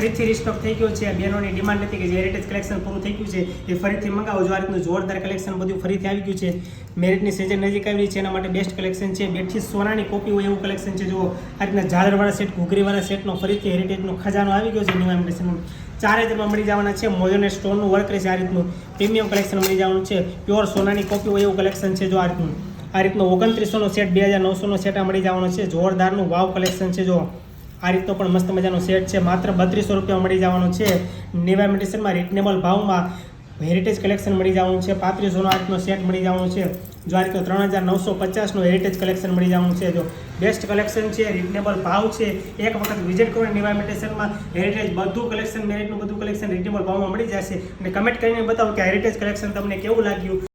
ફરીથી રિસ્ટોક થઈ ગયો છે. બહેનોની ડિમાન્ડ હતી કે જે હેરિટેજ કલેક્શન પૂરું થઈ ગયું છે એ ફરીથી મંગાવો. જો આ રીતનું જોરદાર કલેક્શન બધું ફરીથી આવી ગયું છે. મેરિટની સિઝન નજીક આવી છે એના માટે બેસ્ટ કલેક્શન છે. બેઠી સોનાની કોપી હોય એવું કલેક્શન છે. જો આ રીતના ઝાલરવાળા સેટ, ઘૂઘરીવાળા સેટનો ફરીથી હેરિટેજનો ખજાનો આવી ગયો છે. ન્યૂ ઇમિટેશનનો 4000માં મળી જવાના છે. મોજોને સ્ટોનનું વર્ક રહેશે. આ રીતનું પ્રીમિયમ કલેક્શન મળી જવાનું છે. પ્યોર સોનાની કોપી હોય એવું કલેક્શન છે. જો આ રીતનો 2900નો સેટ, 2900નો સેટ આ મળી જવાનો છે. જોરદારનું વાવ કલેક્શન છે. જો આ રીતનો પણ મસ્ત મજાનો સેટ છે. માત્ર 3200 રૂપિયામાં મળી જવાનો છે. ન્યૂ ઇમિટેશનમાં રિઝનેબલ ભાવમાં હેરિટેજ કલેક્શન મળી જવાનું છે. 3500નો આ રીતનો સેટ મળી જવાનો છે. જો આ રીતનો 3950નો હેરિટેજ કલેક્શન મળી જવાનું છે. જો બેસ્ટ કલેક્શન છે, રિઝનેબલ ભાવ છે. એક વખત વિઝિટ કરો ન્યૂ ઇમિટેશનમાં. હેરિટેજ બધું કલેક્શન, મેરિટનું બધું કલેક્શન રિઝનેબલ ભાવમાં મળી જશે. અને કમેન્ટ કરીને બતાવો કે હેરિટેજ કલેક્શન તમને કેવું લાગ્યું.